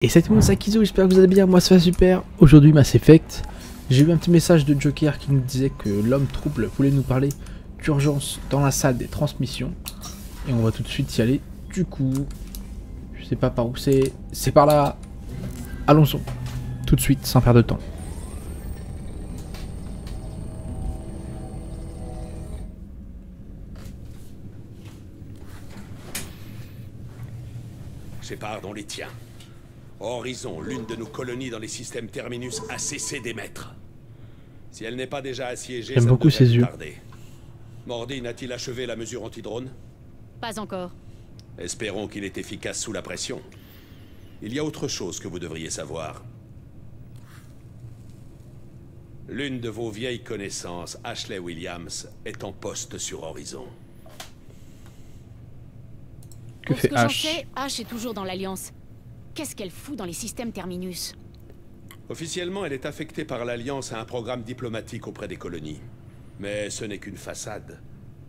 Et salut tout le monde, c'est Akizo, j'espère que vous allez bien, moi ça va super. Aujourd'hui Mass Effect, j'ai eu un petit message de Joker qui nous disait que l'homme trouble voulait nous parler d'urgence dans la salle des transmissions. Et on va tout de suite y aller, du coup, je sais pas par où c'est par là. Allons-y, tout de suite, sans perdre de temps. Shepard, on les tient. Horizon, l'une de nos colonies dans les systèmes Terminus, a cessé d'émettre. Si elle n'est pas déjà assiégée, j'aime beaucoup ses yeux. Mordine a-t-il achevé la mesure anti-drone? Pas encore. Espérons qu'il est efficace sous la pression. Il y a autre chose que vous devriez savoir. L'une de vos vieilles connaissances, Ashley Williams, est en poste sur Horizon. Que fait J'en Ash? sais, Ash est toujours dans l'Alliance. Qu'est-ce qu'elle fout dans les systèmes Terminus? Officiellement, elle est affectée par l'Alliance à un programme diplomatique auprès des colonies. Mais ce n'est qu'une façade.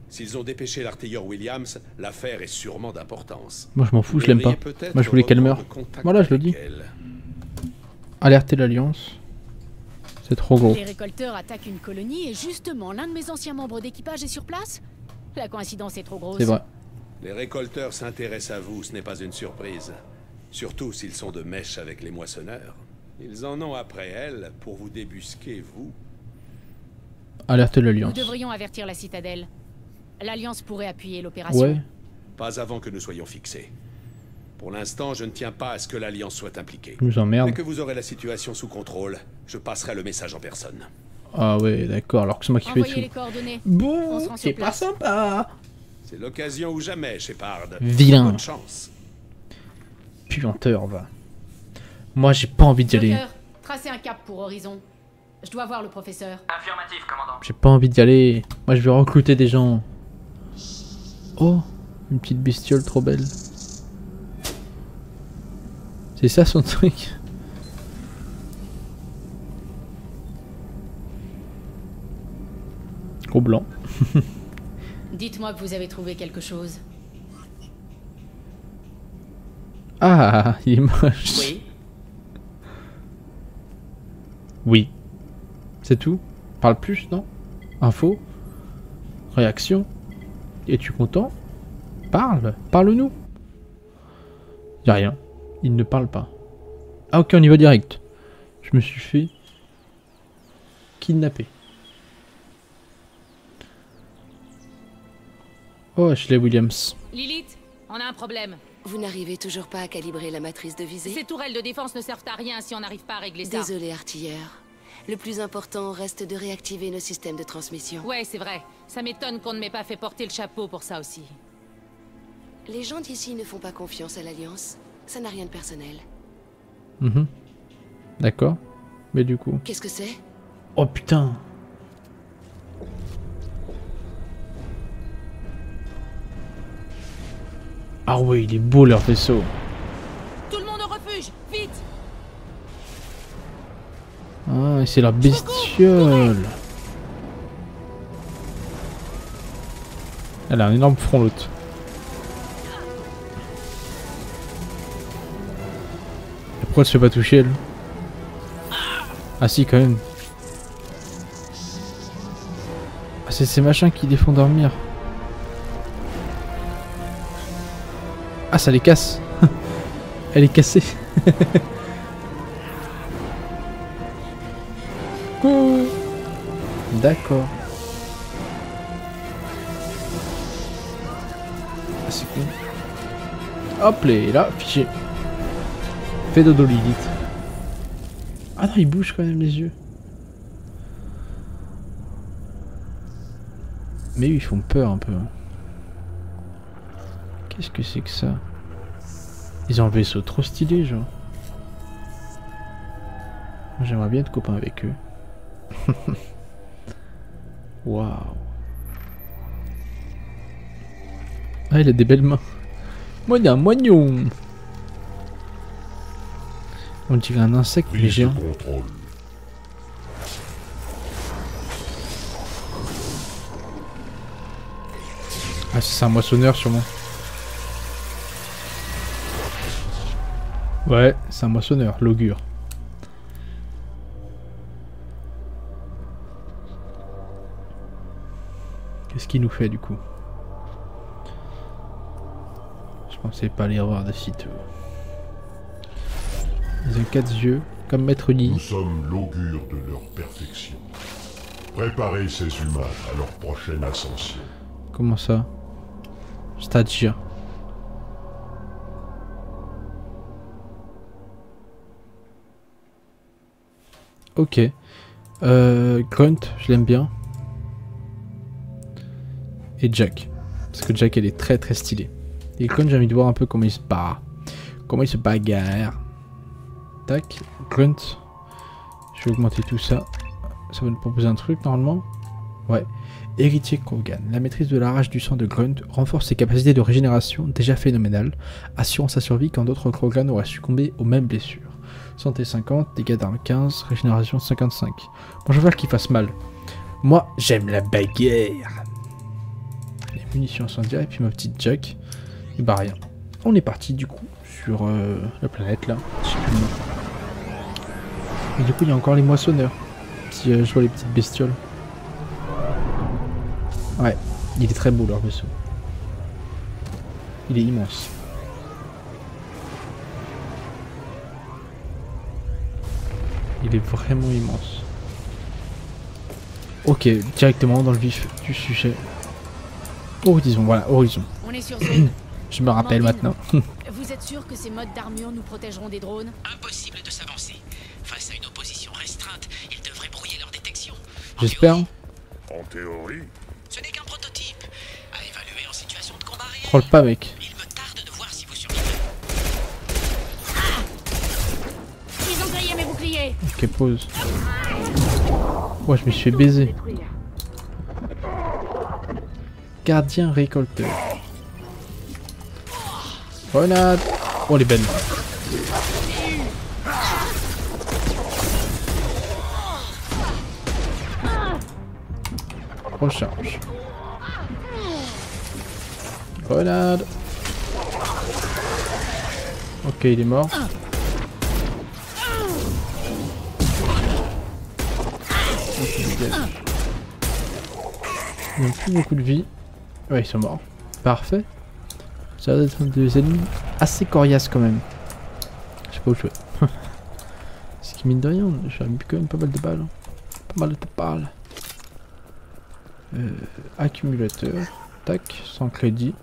S'ils ont dépêché l'artilleur Williams, l'affaire est sûrement d'importance. Moi je m'en fous, je l'aime pas. Moi je voulais qu'elle meure. Voilà, je le dis. Alerter l'Alliance. C'est trop gros. Les récolteurs attaquent une colonie et justement l'un de mes anciens membres d'équipage est sur place? La coïncidence est trop grosse. C'est vrai. Les récolteurs s'intéressent à vous, ce n'est pas une surprise. Surtout s'ils sont de mèche avec les moissonneurs. Ils en ont après elle pour vous débusquer, vous. Alerter Nous l'Alliance. devrions avertir la citadelle. L'Alliance pourrait appuyer l'opération. Ouais. Pas avant que nous soyons fixés. Pour l'instant, je ne tiens pas à ce que l'Alliance soit impliquée. Nous emmerde. Dès que vous aurez la situation sous contrôle, je passerai le message en personne. Ah ouais, d'accord, alors que c'est moi qui fais Envoyez les tout. coordonnées. Bon, On se rend c'est sur pas place. sympa. C'est l'occasion ou jamais, Shepard. Vilain. Bonne chance. Puanteur, va. Moi j'ai pas envie d'y aller. Joker, tracez un cap pour Horizon. Je dois voir le professeur. Affirmatif, commandant. J'ai pas envie d'y aller. Moi je vais recruter des gens. Oh, une petite bestiole trop belle. C'est ça son truc. Gros blanc. Dites-moi que vous avez trouvé quelque chose. Ah, il est moche. Oui. Oui. C'est tout? Parle plus, non? Info? Réaction? Es-tu content? Parle! Parle-nous! Y'a rien. Il ne parle pas. Ah ok, on y va direct. Je me suis fait kidnapper. Oh, Ashley Williams. Lilith, on a un problème. Vous n'arrivez toujours pas à calibrer la matrice de visée? Ces tourelles de défense ne servent à rien si on n'arrive pas à régler ça. Désolé, artilleur. Le plus important reste de réactiver nos systèmes de transmission. Ouais, c'est vrai. Ça m'étonne qu'on ne m'ait pas fait porter le chapeau pour ça aussi. Les gens d'ici ne font pas confiance à l'Alliance. Ça n'a rien de personnel. Mhm. D'accord. Mais du coup... Qu'est-ce que c'est? Oh putain! Ah ouais, il est beau leur vaisseau. Tout le monde au refuge, vite! Ah, c'est la bestiole. Elle a un énorme front l'autre. Et pourquoi elle se fait pas toucher elle? Ah si quand même. Ah, c'est ces machins qui les font dormir. Ah ça les casse. Elle est cassée. D'accord. Ah, c'est cool. Hop là, fiché. Fais dodo Lilith. Ah non, il bouge quand même les yeux. Mais ils font peur un peu. Qu'est-ce que c'est que ça? Ils ont un vaisseau trop stylé, genre. J'aimerais bien être copain avec eux. Waouh. Ah, il a des belles mains. Moi, il a un moignon. On dirait un insecte léger. Ah, c'est un moissonneur sûrement. Ouais, c'est un moissonneur, l'augure. Qu'est-ce qu'il nous fait du coup? Je pensais pas les revoir de sitôt. Ils ont 4 yeux, comme Maître Yi. Nous sommes l'augure de leur perfection. Préparez ces humains à leur prochaine ascension. Comment ça? C'est-à-dire? Ok. Grunt, je l'aime bien. Et Jack. Parce que Jack, elle est très très stylée. Et Grunt, j'ai envie de voir un peu comment il se bat. Comment il se bagarre. Tac. Grunt. Je vais augmenter tout ça. Ça va nous proposer un truc normalement. Ouais. Héritier Krogan. La maîtrise de la rage du sang de Grunt renforce ses capacités de régénération déjà phénoménales, assurant sa survie quand d'autres Krogan auraient succombé aux mêmes blessures. Santé 50, dégâts d'armes 15, régénération 55. Bon, je veux voir qu'il fasse mal. Moi, j'aime la bagarre. Les munitions incendiaires et puis ma petite Jack. Et bah rien. On est parti du coup sur la planète là. Je sais plus le nom. Et du coup, il y a encore les moissonneurs. Si je vois les petites bestioles. Ouais, il est très beau leur vaisseau. Il est immense. Il est vraiment immense. Ok, directement dans le vif du sujet. Horizon, voilà, Horizon. On est sur zone. Je me rappelle Mandine, maintenant. Vous êtes sûr que ces modes d'armure nous protégeront des drones? Impossible de s'avancer. Face à une opposition restreinte, ils devraient brouiller leur détection. En J'espère. théorie, En théorie, ce n'est qu'un prototype. À évaluer en situation de combat réel. Troll pas, mec. Il me tarde de voir si vous survivez. Ils ont grillé mes boucliers. Ok, pause. Ouais, je me suis fait baiser. Gardien récolteur. Grenade. Oh, les bennes. Recharge. Grenade. Ok, il est mort. Ils n'ont plus beaucoup de vie. Ouais, ils sont morts. Parfait. Ça va être des ennemis assez coriaces quand même. Je sais pas où je vais. Ce qui mine de rien, j'ai quand même pas mal de balles. Pas mal de balles. Accumulateur. Tac, sans crédit.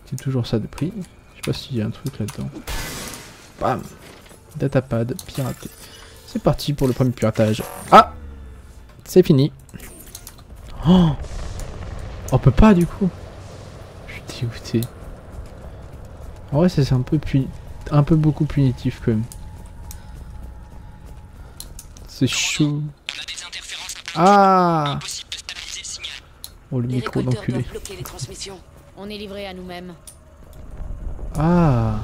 C'est toujours ça de prix. Je sais pas s'il y a un truc là-dedans. Bam. Datapad, piraté. C'est parti pour le premier piratage. Ah! C'est fini. Oh! On peut pas du coup. Je suis dégoûté. En vrai, c'est un peu beaucoup punitif quand même. C'est chaud. On a des interférences un peu Ah! impossible de stabiliser le signal. Oh, le Les micro récolteurs d'enculé. doivent bloquer les transmissions. On est livré à nous-mêmes. Ah!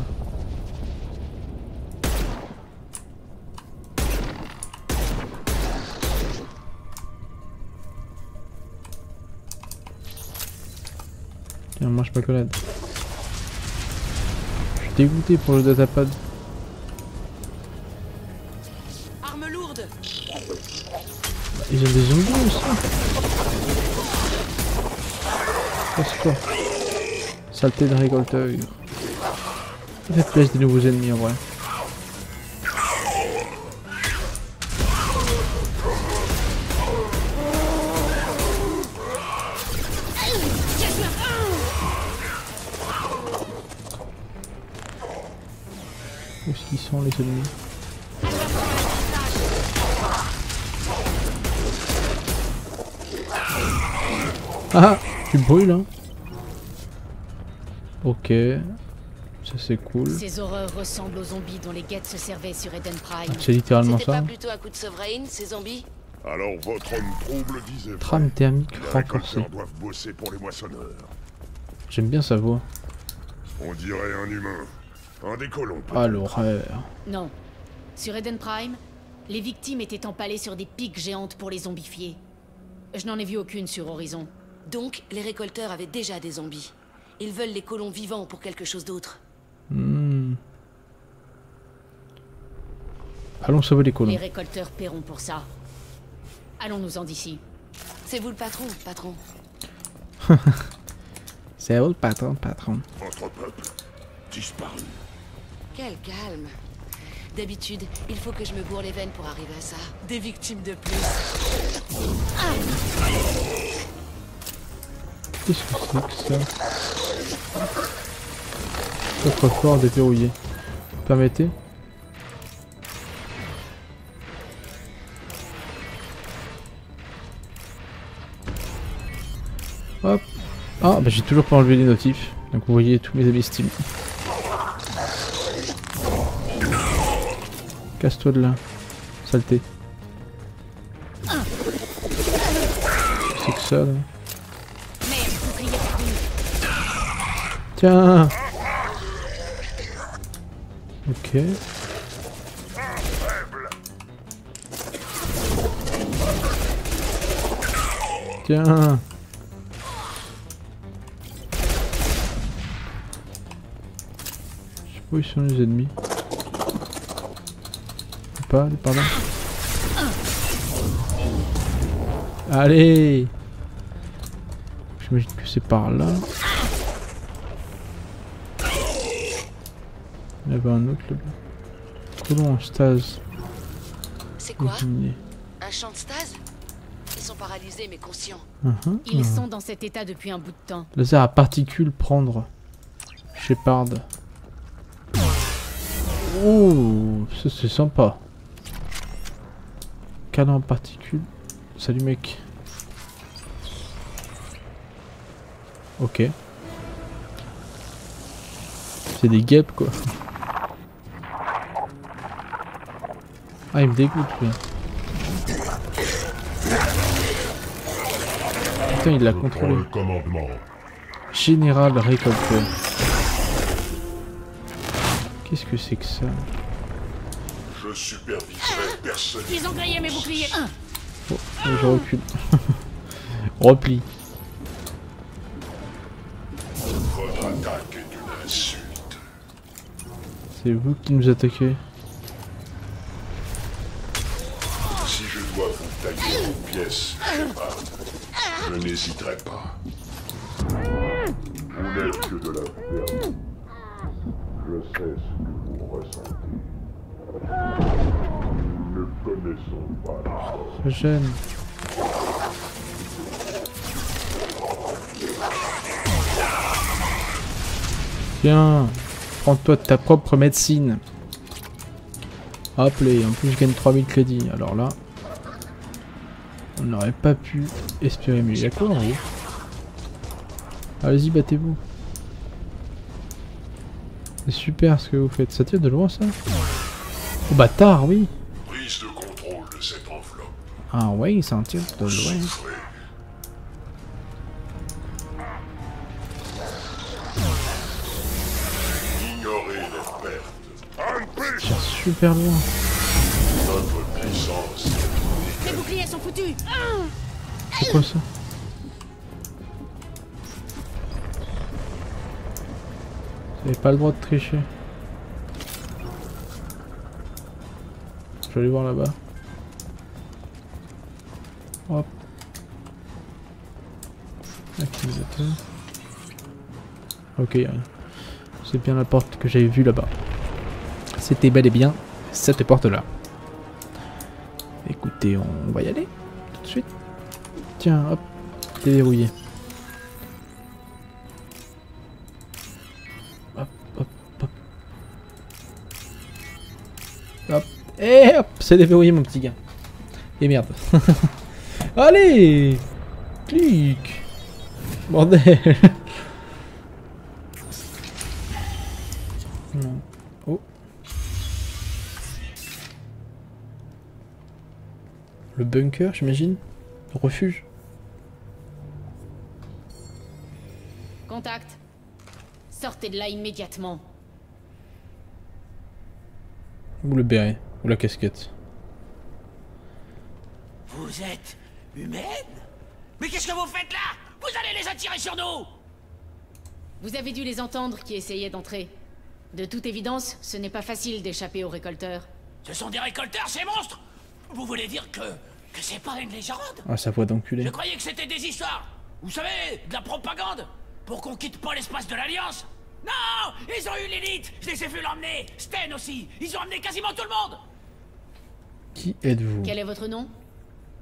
Tiens, mange pas collade. Je suis dégoûté pour le datapad. Arme lourde. Ils ont des zombies aussi. C'est quoi? Saleté de récolteur. Ça fait plaisir des nouveaux ennemis en vrai. Où est-ce qu'ils sont les ennemis? Ah, tu brûles hein. Ok, ça c'est cool. Ces horreurs ressemblent aux zombies dont les Geth se servaient sur Eden Prime. C'est littéralement C'était ça. pas plutôt à coup de sovereign, ces zombies? alors votre homme trouble disait vrai. Trame thermique Les renforcée. récolteurs doivent bosser pour les moissonneurs. J'aime bien sa voix. On dirait un humain. Un des colons. peut-être. Ah l'horreur. Non. Sur Eden Prime, les victimes étaient empalées sur des pics géantes pour les zombifier. Je n'en ai vu aucune sur Horizon. Donc, les récolteurs avaient déjà des zombies. Ils veulent les colons vivants pour quelque chose d'autre. Hmm. Allons sauver les colons. Les récolteurs paieront pour ça. Allons-nous-en d'ici. C'est vous le patron, patron. C'est où le patron, patron? Votre peuple disparu. Quel calme. D'habitude, il faut que je me bourre les veines pour arriver à ça. Des victimes de plus. Qu'est-ce que c'est que ça? Coffre-fort déverrouillé. Permettez? Hop. Ah, bah j'ai toujours pas enlevé les notifs. Donc vous voyez tous mes amis Steam. Casse-toi de là. Saleté. C'est que ça là. Merde, bouclier perdu. Tiens. Ok. Tiens. Je sais pas où ils sont les ennemis. Pas, pardon. Allez. J'imagine que c'est par là. Il y avait un autre là-bas. Colon en stase. C'est quoi? Éliminé. Un champ de stase? Ils sont paralysés mais conscients. Ils sont dans cet état depuis un bout de temps. Laser à particules prendre. Shepard. Oh, ça c'est sympa. Canon en particules. Salut mec. Ok. C'est des guêpes quoi. Ah il me dégoûte lui. Putain il l'a Je prends contrôlé. le commandement. Général récolteur. Qu'est-ce que c'est que ça? Je superviserai personnellement. Ils ont grillé mes boucliers. Oh, je recule. Repli. Votre attaque est une insulte. C'est vous qui nous attaquez. Si je dois vous tailler en pièces, Shepard, je n'hésiterai pas. Vous n'êtes que de la perte. Je sais ce que vous ressentez. Nous ne connaissons pas la mort. Ça gêne. Tiens, prends-toi de ta propre médecine. Hop là, en plus je gagne 3000 crédits. Alors là, on n'aurait pas pu espérer mieux. Il y a quoi en haut? Allez-y, battez-vous. C'est super ce que vous faites. Ça tire de loin ça? Oh bâtard, oui. Prise de contrôle de cette enveloppe. Ah ouais, ça en tire de loin. Souffrez. Ignorez les pertes. Ça tire super loin. Notre puissance. Les boucliers sont foutus. C'est quoi ça? Vous n'avez pas le droit de tricher. Je vais aller voir là-bas. Hop. Activateur. Ok, y'a rien. C'est bien la porte que j'avais vue là-bas. C'était bel et bien cette porte-là. Écoutez, on va y aller tout de suite. Tiens, hop, déverrouillé. Hop, hop, hop. Hop, et hop, c'est déverrouillé mon petit gars. Et merde. Allez, clic. Bordel. Non. Oh. Le bunker, j'imagine. Le refuge. Contact. Sortez de là immédiatement. Ou le béret. Ou la casquette. Vous êtes humaine? Mais qu'est-ce que vous faites là? Vous allez les attirer sur nous! Vous avez dû les entendre qui essayaient d'entrer. De toute évidence, ce n'est pas facile d'échapper aux récolteurs. Ce sont des récolteurs, ces monstres? Vous voulez dire que c'est pas une légende? Ah, sa voix d'enculé. Je croyais que c'était des histoires. Vous savez, de la propagande. Pour qu'on quitte pas l'espace de l'Alliance. Non, ils ont eu l'élite. Je les ai vus l'emmener. Sten aussi. Ils ont emmené quasiment tout le monde. Qui êtes-vous? Quel est votre nom?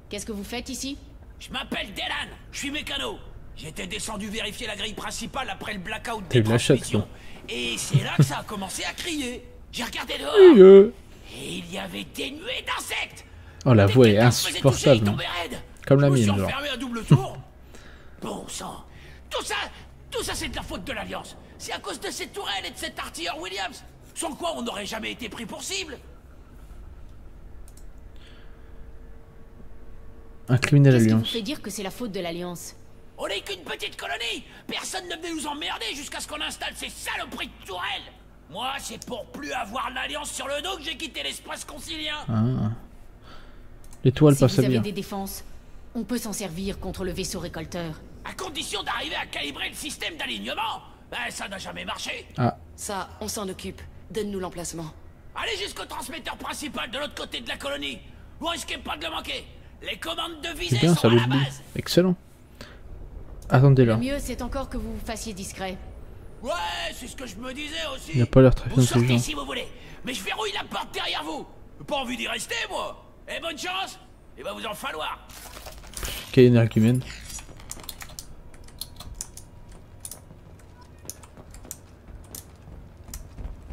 Qu'est-ce que vous faites ici? Je m'appelle Delan. Je suis mécano. J'étais descendu vérifier la grille principale après le blackout T'as des eu la chatte, transmissions. toi. Et c'est là que ça a commencé à crier. J'ai regardé dehors. Et il y avait des nuées d'insectes. Oh, la Dès voix que est quelqu'un se faisait toucher, il insupportable. tombait raide. Comme la Je me mienne, suis genre. enfermé à double tour. Bon sang. Tout ça c'est de la faute de l'Alliance. C'est à cause de ces tourelles et de cet artilleur Williams. Sans quoi on n'aurait jamais été pris pour cible. Un criminel Qu'est-ce qui vous alliance. fait dire que c'est la faute de l'Alliance? On n'est qu'une petite colonie. Personne ne venait nous emmerder jusqu'à ce qu'on installe ces saloperies de tourelles. Moi, c'est pour plus avoir l'Alliance sur le dos que j'ai quitté l'espace concilien. Ah. L'étoile Si passe vous à avez bien. des défenses, on peut s'en servir contre le vaisseau récolteur. À condition d'arriver à calibrer le système d'alignement. Ben, ça n'a jamais marché. Ah, Ça, on s'en occupe. Donne-nous l'emplacement. Allez jusqu'au transmetteur principal de l'autre côté de la colonie. Vous risquez pas de le manquer. Les commandes de visée c'est bien, sont ça à la l'oublie. base. Excellent. Attendez là. Le mieux, c'est encore que vous fassiez discret. Ouais, c'est ce que je me disais aussi. Il a pas l'air très Vous sortez intelligent. si vous voulez, mais je verrouille la porte derrière vous. Pas envie d'y rester, moi. Et bonne chance. Il va vous en falloir. Quel énergumène.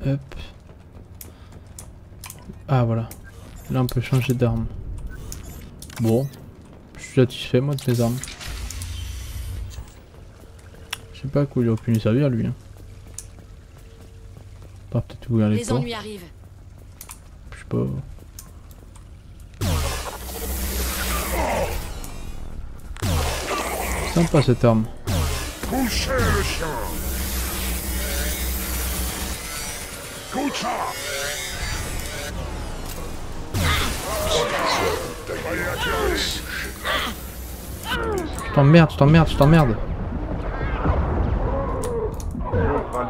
Hop. Ah voilà. Là on peut changer d'arme. Bon. Je suis satisfait moi de mes armes. Je sais pas à quoi il aurait pu nous servir lui. Hein. Pas peut-être ouvrir les Les portes. ennuis arrivent. Je sais pas. Sympa cette arme. Couchez le chien. Coucha. Je t'emmerde, je t'emmerde, je t'emmerde.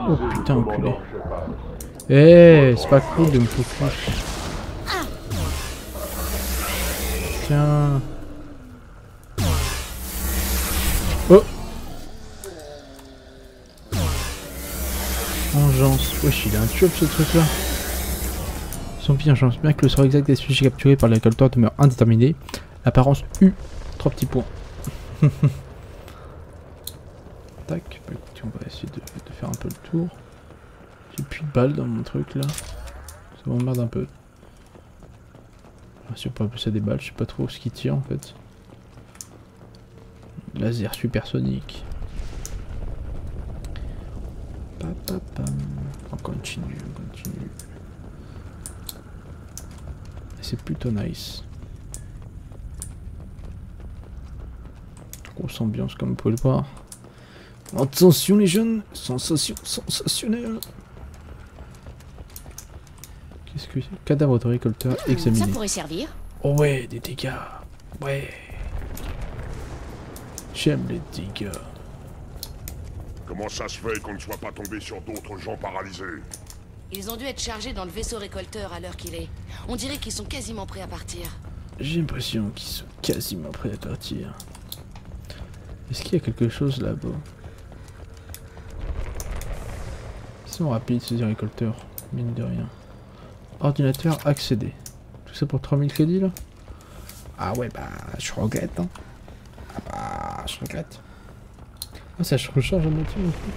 Oh putain, enculé. Eh, c'est pas cool de me focus. Tiens. Oh. Vengeance. Wesh, il est intuable ce truc là. Zombie engeance. Bien que le sort exact des sujets capturés par les récolteurs demeure indéterminé. Apparence U. 3 petits points. Tac. Bah, écoutez, on va essayer de faire un peu le tour. J'ai plus de balles dans mon truc là. Ça m'emmerde un peu. Si on peut appeler ça des balles, je sais pas trop ce qui tire en fait. Laser supersonique. On continue, on continue. Et c'est plutôt nice. Grosse ambiance comme vous pouvez le voir. Attention les jeunes, sensation sensationnelle. Qu'est-ce que c'est? Cadavre de récolteur Ça examiné. pourrait servir. Oh ouais, des dégâts. Ouais. J'aime les dégâts. Comment ça se fait qu'on ne soit pas tombé sur d'autres gens paralysés? Ils ont dû être chargés dans le vaisseau récolteur à l'heure qu'il est. On dirait qu'ils sont quasiment prêts à partir. J'ai l'impression qu'ils sont quasiment prêts à partir. Est-ce qu'il y a quelque chose là-bas? Ils sont rapides ces récolteurs, mine de rien. Ordinateur accédé. Tout ça pour 3000 crédits là? Ah ouais bah je regrette hein. Ah bah je regrette. Ah ça se recharge à moitié mon truc.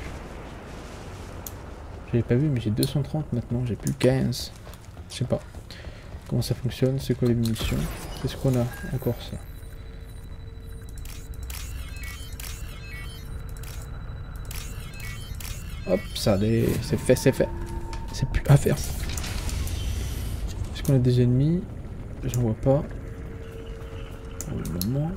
J'avais pas vu mais j'ai 230 maintenant, j'ai plus 15. Je sais pas. Comment ça fonctionne? C'est quoi les munitions? Qu'est-ce qu'on a encore ça? Hop, ça allait, c'est fait, c'est fait. C'est plus à faire. Est-ce qu'on a des ennemis? J'en vois pas. Pour le moment.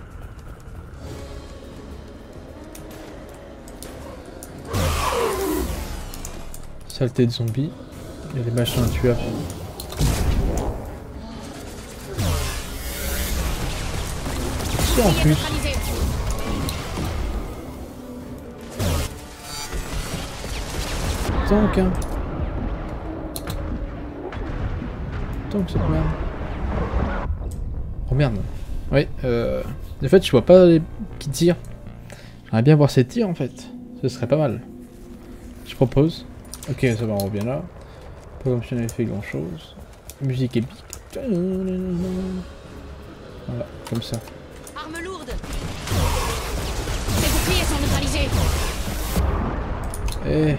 Saleté de zombies. Il y a des machins tueurs. Ça en plus. Neutralisé. Tank hein. temps que cette merde. Oh merde. Oui, en fait, je vois pas les qui tirent. J'aimerais bien voir ces tirs en fait. Ce serait pas mal. Je propose. Ok, ça va, on revient là. Pas comme si on avait fait grand chose. Musique épique. Voilà, comme ça. Arme lourde. Les boucliers sont neutralisés. Eh.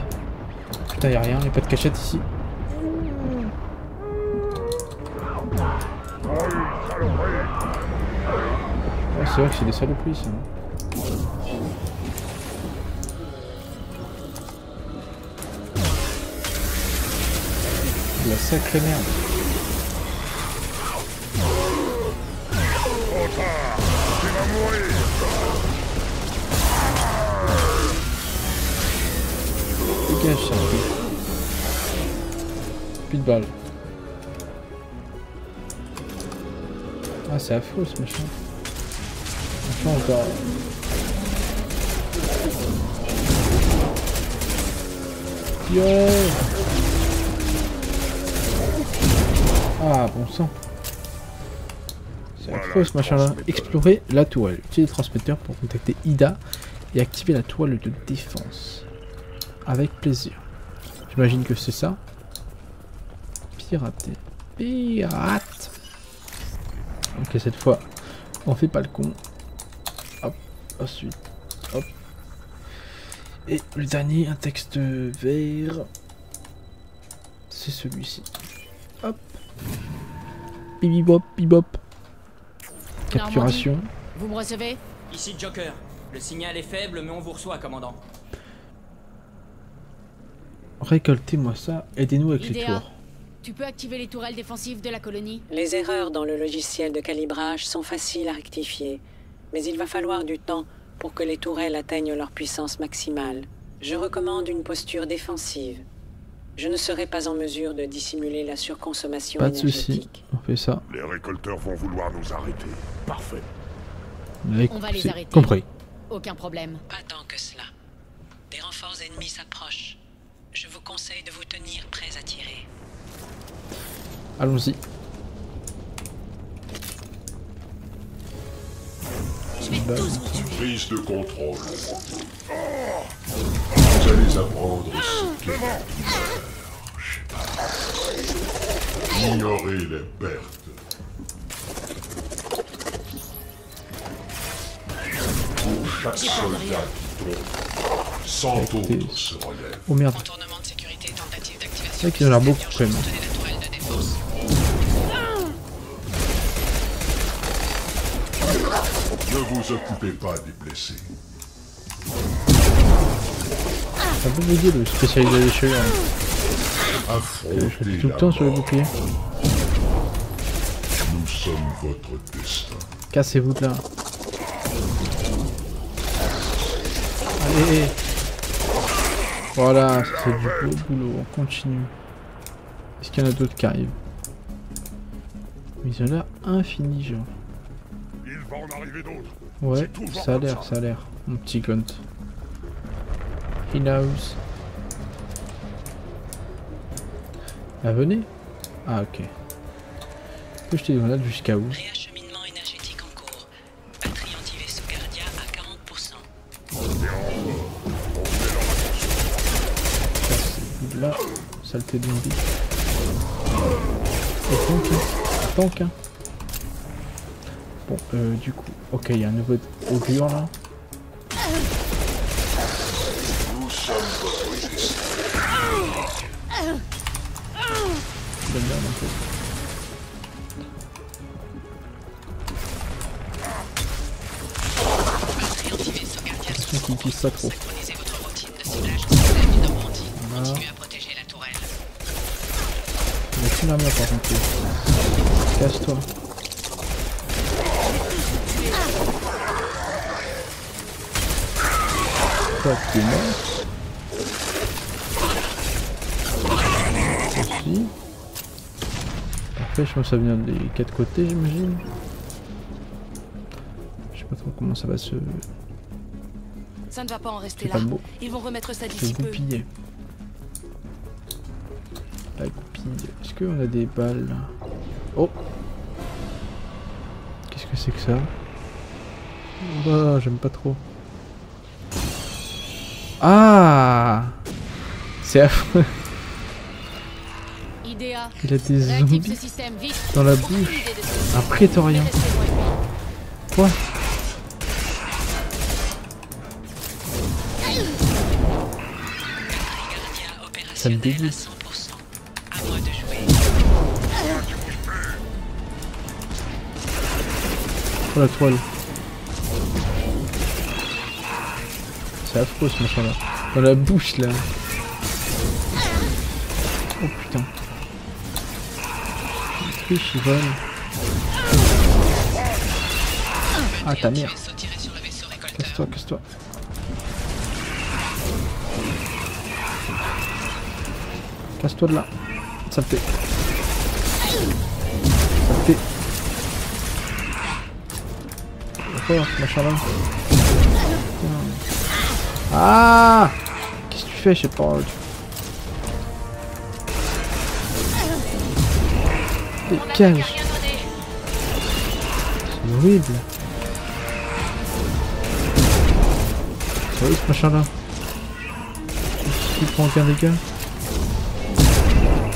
Putain, y'a rien, y'a pas de cachette ici. Oh, c'est vrai que c'est des saloperies ça. De la sacrée merde. Dégage ça. Plus de balles. Ah c'est affreux ce machin. Machin encore. Yeah. Ah bon sang. C'est affreux ce machin là. Explorer la tourelle. Utilisez le transmetteur pour contacter Ida et activer la toile de défense. Avec plaisir. J'imagine que c'est ça. Pirater. Pirate. Ok, cette fois, on fait pas le con. Hop, ensuite, hop. Et le dernier, un texte vert. C'est celui-ci. Hop. Bibibop, bibop. Capturation. Normandie, vous me recevez? Ici Joker. Le signal est faible, mais on vous reçoit, commandant. Récoltez-moi ça. Aidez-nous avec les Idea, tours. tu peux activer les tourelles défensives de la colonie? Les erreurs dans le logiciel de calibrage sont faciles à rectifier, mais il va falloir du temps pour que les tourelles atteignent leur puissance maximale. Je recommande une posture défensive. Je ne serai pas en mesure de dissimuler la surconsommation Pas de soucis, énergétique. on fait ça. Les récolteurs vont vouloir nous arrêter. Parfait. On va les arrêter. Compris. Aucun problème. Pas tant que cela. Des renforts ennemis s'approchent. Je vous conseille de vous tenir prêts à tirer. Allons-y. Je vais tous vous tuer. Prise de contrôle. Vous allez apprendre ce qu'est la douleur. Ignorez les pertes. Pour chaque soldat qui tombe, 100 autres se relèvent. Oh merde. Contournement de sécurité, tentative C'est d'activation. vrai qu'il en a beaucoup quand même. Soutenez la tourelle de défense. Ne vous occupez pas des blessés. C'est un peu bugué le spécialisé des cheveux. Je Affrontez fais tout le la temps sur le mort. bouclier. Nous sommes votre destin. Cassez-vous de là. Allez. Voilà, c'est du beau boulot. On continue. Est-ce qu'il y en a d'autres qui arrivent? Ils ont l'air infinis, genre. Il va en arriver d'autres. Ouais, ça a l'air. Mon petit Grunt. He knows. Ah, venez. Ah, ok. Je peux jeter des grenades jusqu'à où? Réacheminement énergétique en cours. Batterie anti-vaisseau Guardia à 40%. Cassez-vous de là. Saleté de zombie. Et tank, hein. Bon, du coup, ok, il y a un nouveau augure là. Nous sommes votre destin. De merde un peu. Batterie anti-vaisseau Guardia sous Attention qu'il pisse pas trop. synchronisez votre routine de ciblage au système du Normandie. Voilà. Continuez à protéger la tourelle. Il y a qu'une armure par contre. Casse-toi. Toi, tu es mort. Aussi. Parfait, je pense que ça vient des 4 côtés, j'imagine. Je sais pas trop comment ça va se Ça ne va pas en rester C'est pas là. le mot. Ils vont remettre ça d'ici peu. goupiller. La goupille. Est-ce qu'on a des balles là? Oh. Qu'est-ce que c'est que ça? Oh, j'aime pas trop. Ah, c'est affreux. Idea. Il a des Réactive zombies ce système, vite. dans la Aucune bouche. idée de ce que Un prétorien. Quoi? Ça me dégoûte. Oh la toile. C'est affreux ce machin là. Dans la bouche là. Oh putain. Il triche, il vole. Ah ta mère. Casse-toi, casse-toi. Casse-toi de là. Ça me fait. Ça me fait. Quoi, ce machin là? Ah! Qu'est-ce que tu fais? Je sais pas. Dégage! C'est horrible. C'est horrible ce machin là. Il prend aucun dégât.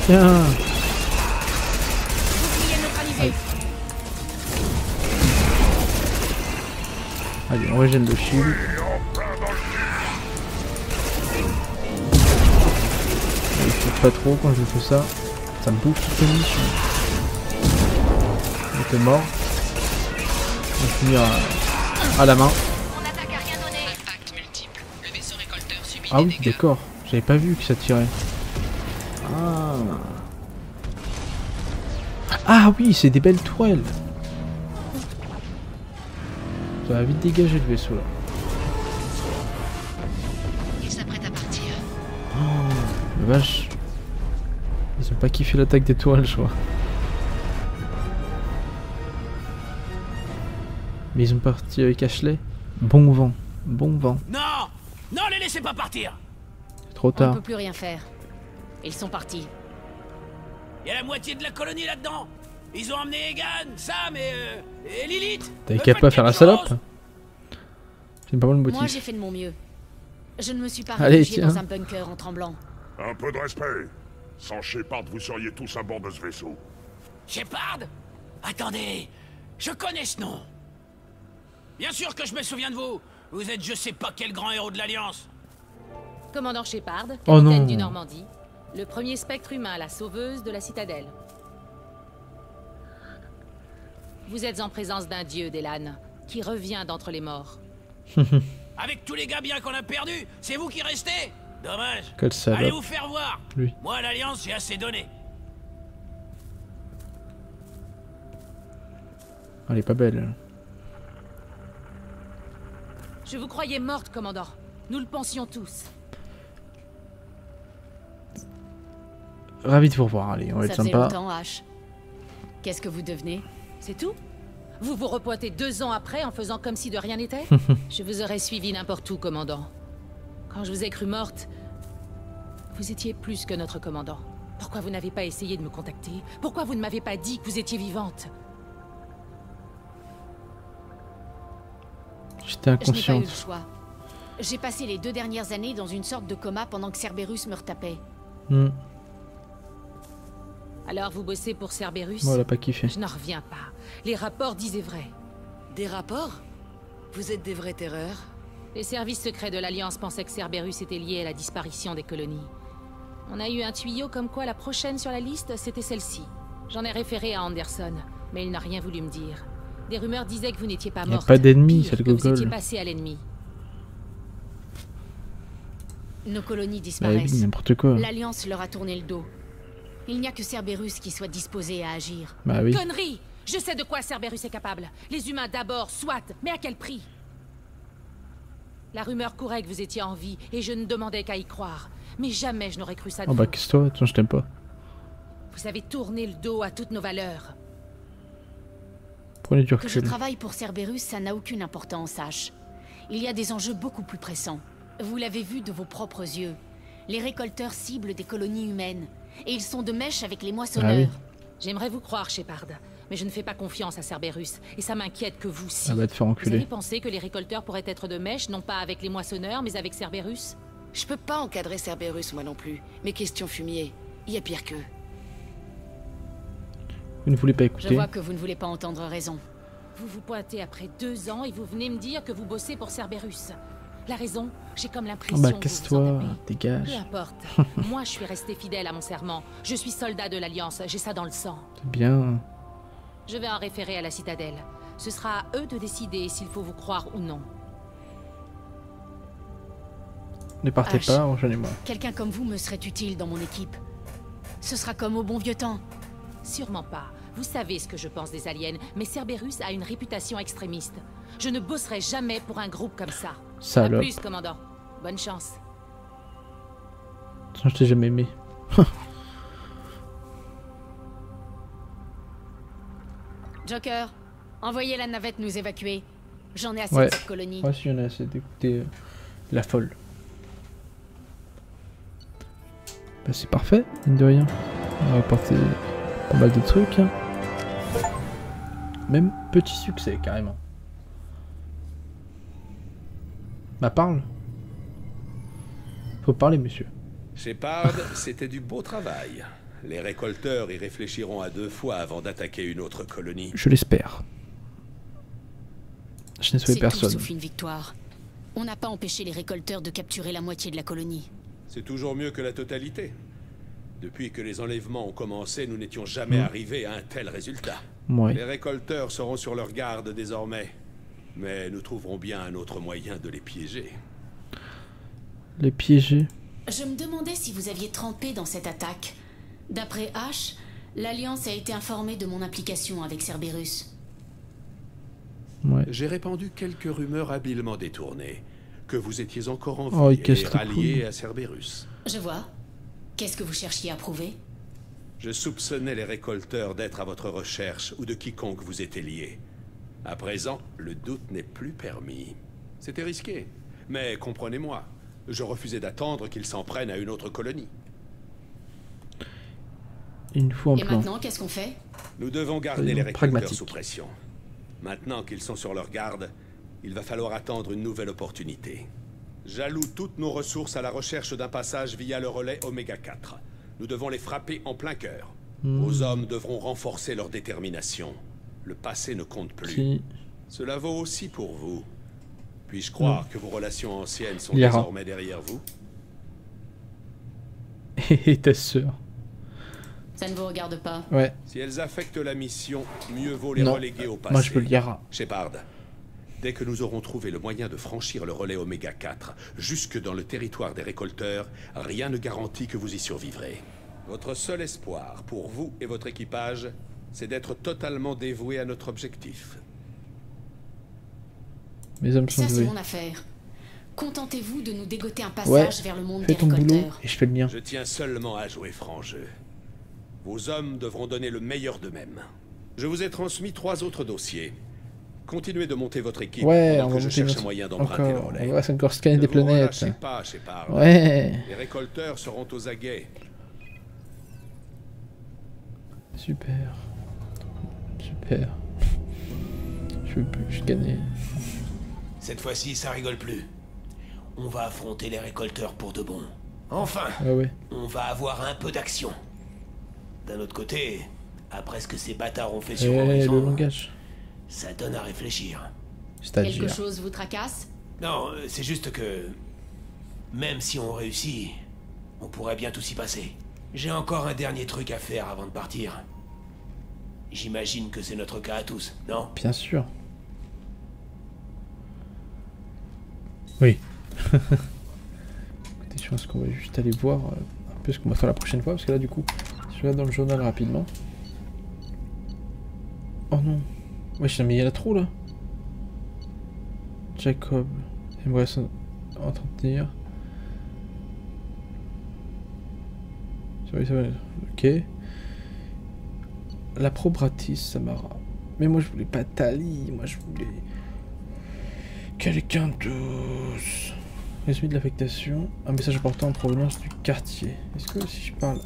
Tiens! Aïe. Allez, on régène le shield. Il faut pas trop quand je fais ça. Ça me bouffe toute la mission. Il était mort. On va finir à la main. Ah oui, d'accord. J'avais pas vu que ça tirait. Ah. Ah oui, c'est des belles tourelles. Ça va vite dégager le vaisseau là. Il s'apprête à partir. Oh, la vache. Ils ont pas kiffé l'attaque des tourelles, je crois. Mais ils ont parti avec Ashley. Bon vent, bon vent. Non! Non, les laissez pas partir! C'est trop On tard. ne peut plus rien faire. Ils sont partis. Il y a la moitié de la colonie là-dedans! Ils ont emmené Egan, Sam et Lilith! T'avais qu'à pas faire la salope. C'est pas bon le Moi, motif. j'ai fait de mon mieux. Je ne me suis pas Allez, réfugié tiens. dans un bunker en tremblant. Un peu de respect. Sans Shepard, vous seriez tous à bord de ce vaisseau. Shepard? Attendez, je connais ce nom. Bien sûr que je me souviens de vous. Vous êtes je sais pas quel grand héros de l'Alliance. Commandant Shepard, Oh capitaine non. du Normandie, le premier spectre humain, la sauveuse de la citadelle. Vous êtes en présence d'un dieu, Delan, qui revient d'entre les morts. Avec tous les gars bien qu'on a perdus, c'est vous qui restez? Dommage. Quel salope. Allez vous faire voir. Lui. Moi, à l'Alliance, j'ai assez donné. Elle est pas belle. Je vous croyais morte, commandant. Nous le pensions tous. Ravi de vous revoir, allez, on va être Ça faisait sympa. longtemps, H. Qu'est-ce que vous devenez? C'est tout? Vous vous repointez 2 ans après en faisant comme si de rien n'était? Je vous aurais suivi n'importe où, commandant. Quand je vous ai cru morte, vous étiez plus que notre commandant. Pourquoi vous n'avez pas essayé de me contacter? Pourquoi vous ne m'avez pas dit que vous étiez vivante? J'étais Je n'ai pas eu inconsciente. le choix. J'ai passé les 2 dernières années dans une sorte de coma pendant que Cerberus me retapait. Hmm. Alors vous bossez pour Cerberus? Moi, elle a pas kiffé. Je n'en reviens pas. Les rapports disaient vrai. Des rapports? Vous êtes des vrais terreurs? Les services secrets de l'Alliance pensaient que Cerberus était lié à la disparition des colonies. On a eu un tuyau comme quoi la prochaine sur la liste, c'était celle-ci. J'en ai référé à Anderson, mais il n'a rien voulu me dire. Des rumeurs disaient que vous n'étiez pas Y a morte. pas d'ennemi, Pire, c'est le que vous gogol. étiez passé à l'ennemi. Nos colonies Bah disparaissent. oui, n'importe quoi. L'Alliance leur a tourné le dos. Il n'y a que Cerberus qui soit disposé à agir. Bah oui. Connerie! Je sais de quoi Cerberus est capable. Les humains d'abord, soit, mais à quel prix? La rumeur courait que vous étiez en vie, et je ne demandais qu'à y croire. Mais jamais je n'aurais cru ça de Oh bah vous. qu'est-ce que toi, je t'aime pas. Vous avez tourné le dos à toutes nos valeurs. Prenez du Que je recul. travaille pour Cerberus, ça n'a aucune importance, H. Il y a des enjeux beaucoup plus pressants. Vous l'avez vu de vos propres yeux. Les récolteurs ciblent des colonies humaines. Et ils sont de mèche avec les moissonneurs. Ah J'aimerais vous croire, Shepard, mais je ne fais pas confiance à Cerberus, et ça m'inquiète que vous si. Elle va te faire Vous enculer. avez pensé que les récolteurs pourraient être de mèche, non pas avec les moissonneurs, mais avec Cerberus? Je peux pas encadrer Cerberus, moi non plus. Mais question fumier, il y a pire qu'eux. Vous ne voulez pas Je écouter. vois que vous ne voulez pas entendre raison. Vous vous pointez après 2 ans et vous venez me dire que vous bossez pour Cerberus. La raison, j'ai comme Ah l'impression bah que vous vous en casse-toi, tapez. dégage. Peu importe. Moi, je suis resté fidèle à mon serment. Je suis soldat de l'Alliance, j'ai ça dans le sang. C'est bien. Je vais en référer à la citadelle. Ce sera à eux de décider s'il faut vous croire ou non. Ne partez H. pas, rejoignez-moi. Quelqu'un comme vous me serait utile dans mon équipe. Ce sera comme au bon vieux temps. Sûrement pas. Vous savez ce que je pense des aliens, mais Cerberus a une réputation extrémiste. Je ne bosserai jamais pour un groupe comme ça. À Salope. plus, commandant. Bonne chance. Je t'ai jamais aimé. Joker, envoyez la navette nous évacuer. J'en ai assez Ouais. de cette colonie. Moi aussi, j'en ai assez d'écouter la folle. Bah, c'est parfait, mine de rien. On va apporter pas mal de trucs. Hein. Même petit succès, carrément. Bah, parle. Faut parler, monsieur. Shepard, c'était du beau travail. Les récolteurs y réfléchiront à 2 fois avant d'attaquer une autre colonie. Je l'espère. Je n'ai sauvé C'est tout personne. sauf une victoire. On n'a pas empêché les récolteurs de capturer la moitié de la colonie. C'est toujours mieux que la totalité. Depuis que les enlèvements ont commencé, nous n'étions jamais arrivés à un tel résultat. Ouais. Les récolteurs seront sur leur garde désormais. Mais nous trouverons bien un autre moyen de les piéger. Les piéger. Je me demandais si vous aviez trempé dans cette attaque. D'après H, l'Alliance a été informée de mon implication avec Cerberus. Ouais. J'ai répandu quelques rumeurs habilement détournées. Que vous étiez encore en vie Oh, il et casse tout rallié cool. à Cerberus. Je vois. Qu'est-ce que vous cherchiez à prouver? Je soupçonnais les récolteurs d'être à votre recherche ou de quiconque vous était lié. À présent, le doute n'est plus permis. C'était risqué. Mais comprenez-moi, je refusais d'attendre qu'ils s'en prennent à une autre colonie. Une fois en Et plan. maintenant, qu'est-ce qu'on fait? Nous devons garder Soyons les récolteurs pragmatiques. sous pression. Maintenant qu'ils sont sur leur garde, il va falloir attendre une nouvelle opportunité. J'alloue toutes nos ressources à la recherche d'un passage via le relais Oméga 4. Nous devons les frapper en plein cœur. Vos hommes devront renforcer leur détermination. Le passé ne compte plus. Si. Cela vaut aussi pour vous. Puis-je croire que vos relations anciennes sont Yara. désormais derrière vous? Et ta sœur. Ça ne vous regarde pas. Ouais. Si elles affectent la mission, mieux vaut les Non. reléguer au passé. Moi, je peux le Yara. Shepard, dès que nous aurons trouvé le moyen de franchir le relais Oméga 4 jusque dans le territoire des récolteurs, rien ne garantit que vous y survivrez. Votre seul espoir, pour vous et votre équipage, c'est d'être totalement dévoué à notre objectif. Mes hommes sont Ça, c'est doués. mon affaire. Contentez-vous de nous dégoter un Ouais. passage vers le monde Fais des ton boulot récolteurs. et je fais le mien. Je tiens seulement à jouer franc jeu. Vos hommes devront donner le meilleur d'eux-mêmes. Je vous ai transmis 3 autres dossiers. Continuez de monter votre équipe Ouais, pendant on que va je monter cherche un notre... moyen d'emprunter le Encore. relais. On va encore scanner Ne des vous planètes. relâchez pas, Shepard. Ouais. Les récolteurs seront aux aguets. Super. Super. Je veux plus scanner. Cette fois-ci, ça rigole plus. On va affronter les récolteurs pour de bon. Enfin, Ouais, ouais. on va avoir un peu d'action. D'un autre côté, après ce que ces bâtards ont fait sur Et le Horizon, langage. ça donne à réfléchir. Quelque C'est-à-dire. chose vous tracasse? Non, c'est juste que... Même si on réussit, on pourrait bientôt s'y passer. J'ai encore un dernier truc à faire avant de partir. J'imagine que c'est notre cas à tous, non? Bien sûr. Oui. Écoutez, je pense qu'on va juste aller voir un peu ce qu'on va faire la prochaine fois, parce que là, du coup, si je regarde dans le journal rapidement. Oh non. Wesh, mais il y en a trop là. Jacob aimerait s'entretenir. Ça va. Ok. La probratis, Samara. Mais moi je voulais pas Tali, moi je voulais quelqu'un d'autre. Résumé de l'affectation. Un message important en provenance du quartier. Est-ce que si je parle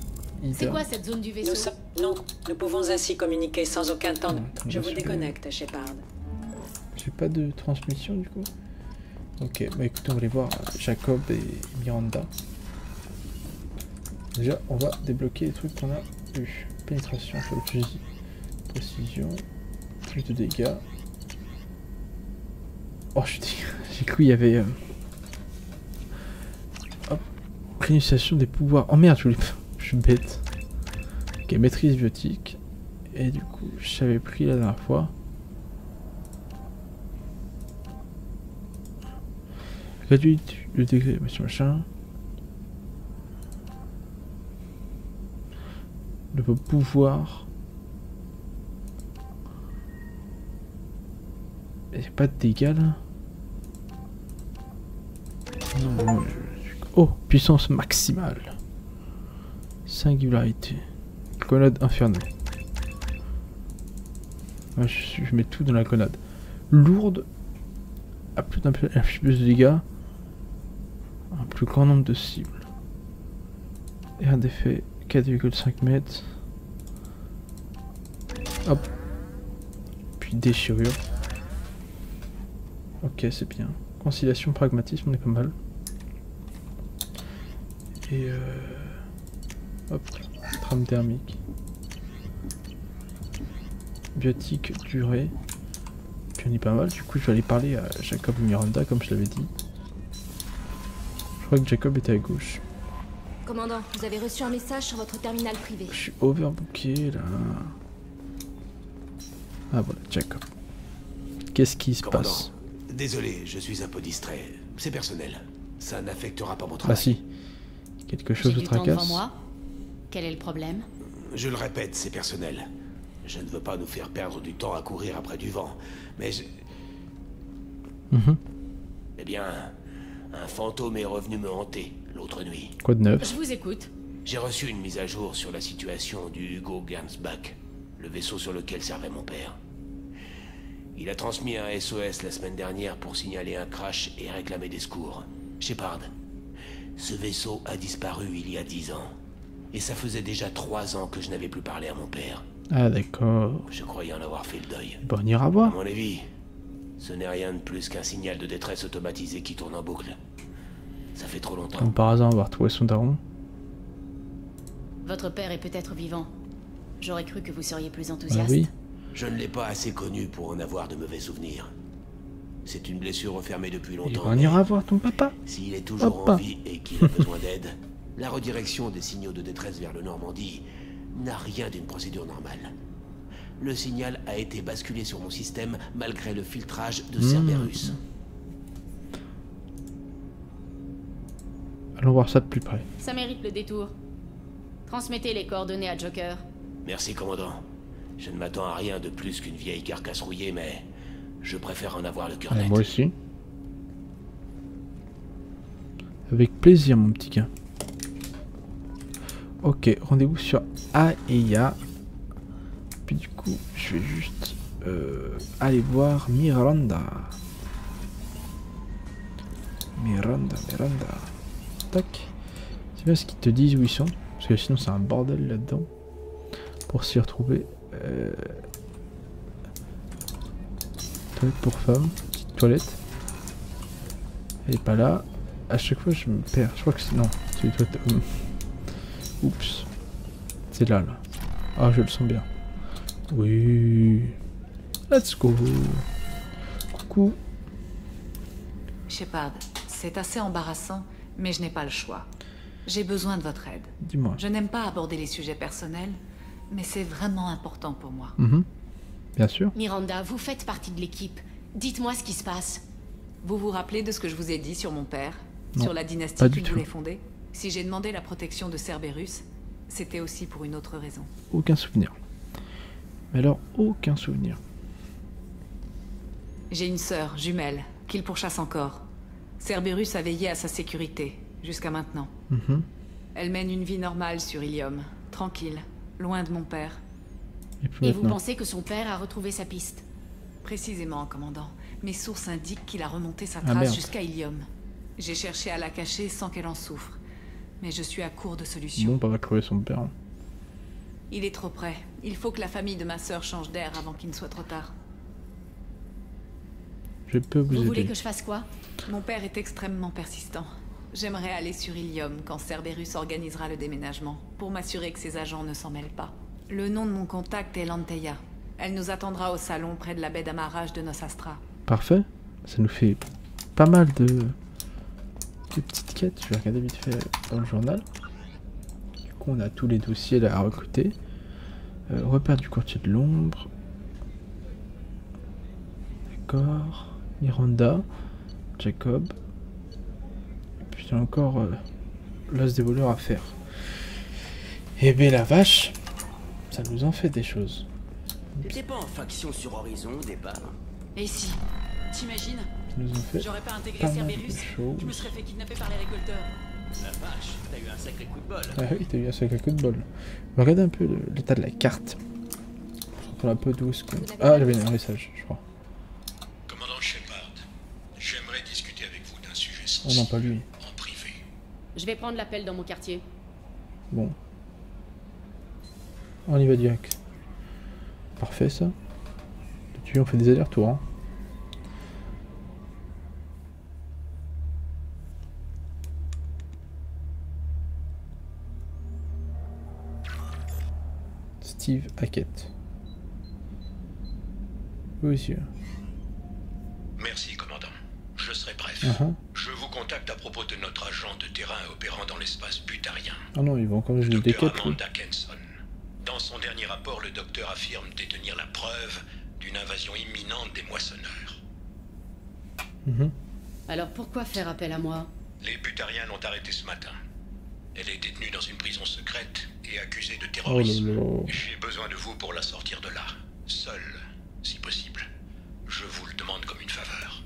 C'est Ida... quoi cette zone du vaisseau? Non, nous pouvons ainsi communiquer sans aucun temps. Je vous sûr. déconnecte, Shepard. J'ai pas de transmission du coup. Ok, bah écoutez, on va aller voir Jacob et Miranda. Déjà, on va débloquer les trucs qu'on a eu. Pénétration sur le fusil. Précision. Plus de dégâts. Oh, j'ai cru qu'il y avait... Hop. Réinitialisation des pouvoirs. Oh merde, je suis bête. Ok, maîtrise biotique. Et du coup, j'avais pris la dernière fois. Réduit le degré, machin. Le pouvoir. Il n'y a pas de dégâts là. Non, oh, puissance maximale. Singularité. Grenade infernale. Ouais, je mets tout dans la grenade. Lourde. A plus de dégâts. Un plus grand nombre de cibles. Et un d'effet 4,5 mètres. Hop. Puis déchirure. Ok, c'est bien. Conciliation, pragmatisme, on est pas mal. Et hop. Trame thermique. Biotique, durée. Puis on est pas mal. Du coup, je vais aller parler à Jacob et Miranda, comme je l'avais dit. Je crois que Jacob était à gauche. Commandant, vous avez reçu un message sur votre terminal privé. Je suis overbooké là. Ah voilà, Jacob. Qu'est-ce qui se passe? Désolé, je suis un peu distrait. C'est personnel. Ça n'affectera pas mon Ah travail. si. Quelque chose J'ai de du temps devant tracasse. moi. Quel est le problème? Je le répète, c'est personnel. Je ne veux pas nous faire perdre du temps à courir après du vent. Mais Eh bien, un fantôme est revenu me hanter l'autre nuit. Quoi de neuf? Je vous écoute. J'ai reçu une mise à jour sur la situation du Hugo Gernsback, le vaisseau sur lequel servait mon père. Il a transmis un SOS la semaine dernière pour signaler un crash et réclamer des secours. Shepard, ce vaisseau a disparu il y a 10 ans. Et ça faisait déjà 3 ans que je n'avais plus parlé à mon père. Ah d'accord. Je croyais en avoir fait le deuil. Bon, on ira À voir. mon avis, ce n'est rien de plus qu'un signal de détresse automatisé qui tourne en boucle. Ça fait trop longtemps. Comme par hasard, on va retrouver son daron. Votre père est peut-être vivant. J'aurais cru que vous seriez plus Ah enthousiaste. oui. Je ne l'ai pas assez connu pour en avoir de mauvais souvenirs. C'est une blessure refermée depuis Et longtemps. on ira voir ton papa. S'il est toujours Hop. en vie et qu'il a besoin d'aide, la redirection des signaux de détresse vers le Normandie n'a rien d'une procédure normale. Le signal a été basculé sur mon système malgré le filtrage de Cerberus. Allons voir ça de plus près. Ça mérite le détour. Transmettez les coordonnées à Joker. Merci, commandant. Je ne m'attends à rien de plus qu'une vieille carcasse rouillée, mais je préfère en avoir le cœur net. Moi aussi. Avec plaisir, mon petit gars. Ok, rendez-vous sur Aeya. Puis du coup, je vais juste aller voir Miranda. Miranda. Tac. C'est bien ce qu'ils te disent où ils sont. Parce que sinon c'est un bordel là-dedans. Pour s'y retrouver. Toilette pour femmes. Petite toilette. Elle est pas là. À chaque fois je me perds. Je crois que c'est... Non. C'est les toilettes... Oups. C'est là. Ah, je le sens bien. Oui. Let's go. Coucou. Shepard, c'est assez embarrassant, mais je n'ai pas le choix. J'ai besoin de votre aide. Dis-moi. Je n'aime pas aborder les sujets personnels, mais c'est vraiment important pour moi. Bien sûr. Miranda, vous faites partie de l'équipe. Dites-moi ce qui se passe. Vous vous rappelez de ce que je vous ai dit sur mon père? Non, sur la dynastie pas du qu'il tout. voulait fonder? Si j'ai demandé la protection de Cerberus, c'était aussi pour une autre raison. Aucun souvenir. Mais alors, aucun souvenir. J'ai une sœur, jumelle, qu'il pourchasse encore. Cerberus a veillé à sa sécurité, jusqu'à maintenant. Elle mène une vie normale sur Ilium, tranquille, loin de mon père. Et vous pensez que son père a retrouvé sa piste? Précisément, commandant. Mes sources indiquent qu'il a remonté sa Ah, trace merde. jusqu'à Ilium. J'ai cherché à la cacher sans qu'elle en souffre. Mais je suis à court de solutions. Bon, bah, on va crever son père. Il est trop près. Il faut que la famille de ma sœur change d'air avant qu'il ne soit trop tard. Je peux vous aider. Vous voulez que je fasse quoi? Mon père est extrêmement persistant. J'aimerais aller sur Ilium quand Cerberus organisera le déménagement, pour m'assurer que ses agents ne s'en mêlent pas. Le nom de mon contact est Lanteia. Elle nous attendra au salon près de la baie d'amarrage de Nosastra. Parfait. Ça nous fait pas mal de petites quêtes. Je vais regarder vite fait dans le journal. Du coup, on a tous les dossiers là à recruter. Repère du courtier de l'ombre. D'accord. Miranda. Jacob. Et puis il y a encore l'os des voleurs à faire. Et ben la vache, ça nous en fait des choses. T'étais pas en faction sur Horizon au départ? Et si? T'imagines? J'aurais pas intégré pas mal Cerberus, de choses. je me serais fait kidnapper par les récolteurs. La vache, t'as eu un sacré coup de bol. Ah oui, t'as eu un sacré coup de bol. On va regarder un peu l'état de la carte. On un peu d'où est-ce qu'on... Ah, j'avais un message, je crois. Commandant Shepard, j'aimerais discuter avec vous d'un sujet Oh sensible. non, pas lui. En privé. Je vais prendre l'appel dans mon quartier. Bon. On y va direct. Parfait ça. Depuis on fait des allers-retours. Hein. Steve Hackett. Oui, monsieur. Merci, commandant. Je serai bref. Je vous contacte à propos de notre agent de terrain opérant dans l'espace butarien. Ah non, ils vont encore jouer des quêtes. Amanda Kenson. Dans son dernier rapport, le docteur affirme détenir la preuve d'une invasion imminente des moissonneurs. Alors pourquoi faire appel à moi? Les butariens l'ont arrêtée ce matin. Elle est détenue dans une prison secrète et accusée de terrorisme. J'ai besoin de vous pour la sortir de là. Seul, si possible. Je vous le demande comme une faveur.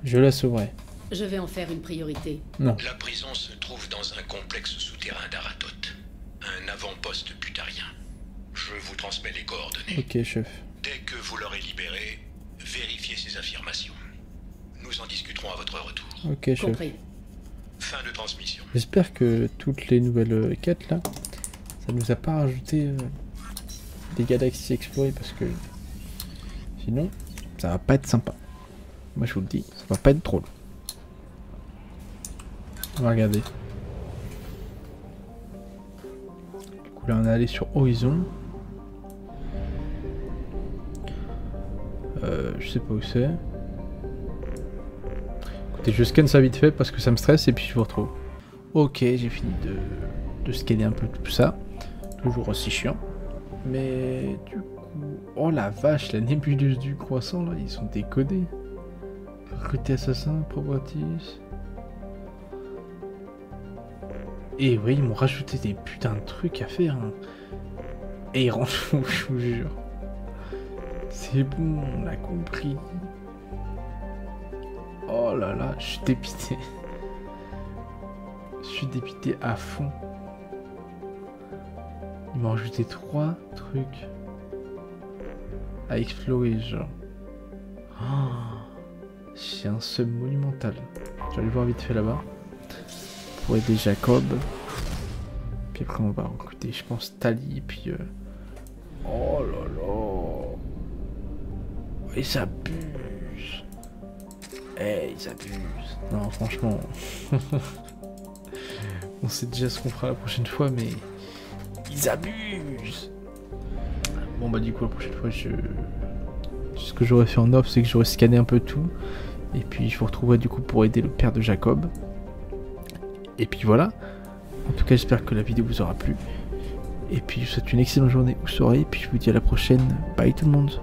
Je la sauverai. Je vais en faire une priorité. Non. La prison se trouve dans un complexe souterrain d'Aratot. Un avant-poste butarien. Je vous transmets les coordonnées. Ok, chef. Dès que vous l'aurez libéré, vérifiez ces affirmations. Nous en discuterons à votre retour. Ok, chef. Compris. Fin de transmission. J'espère que toutes les nouvelles quêtes là, ça nous a pas rajouté des galaxies explorées parce que sinon, ça va pas être sympa. Moi je vous le dis, ça va pas être drôle. On va regarder. Du coup là on est allé sur Horizon. Je sais pas où c'est. Écoutez, je scanne ça vite fait parce que ça me stresse et puis je vous retrouve. Ok, j'ai fini de scanner un peu tout ça. Toujours aussi chiant. Mais du coup... Oh la vache, la nébuleuse du croissant là, ils sont décodés. Recruter assassin, propriétis. Et oui, ils m'ont rajouté des putains de trucs à faire. Hein. Et ils rentrent fou, je vous jure. C'est bon, on a compris. Oh là là, je suis dépité. Je suis dépité à fond. Ils m'ont rajouté 3 trucs à explorer, genre. Oh, j'ai un seum monumental. Je vais aller voir vite fait là-bas. Pour aider Jacob. Puis après on va recruter, je pense, Tali. Et puis... Oh là là. Ils abusent. Eh, ils abusent. Non, franchement... On sait déjà ce qu'on fera la prochaine fois, mais... Ils abusent. Bon bah du coup la prochaine fois ce que j'aurais fait en off, c'est que j'aurais scanné un peu tout. Et puis je vous retrouverai du coup pour aider le père de Jacob. Et puis voilà. En tout cas j'espère que la vidéo vous aura plu. Et puis je vous souhaite une excellente journée ou soirée. Et puis je vous dis à la prochaine. Bye tout le monde.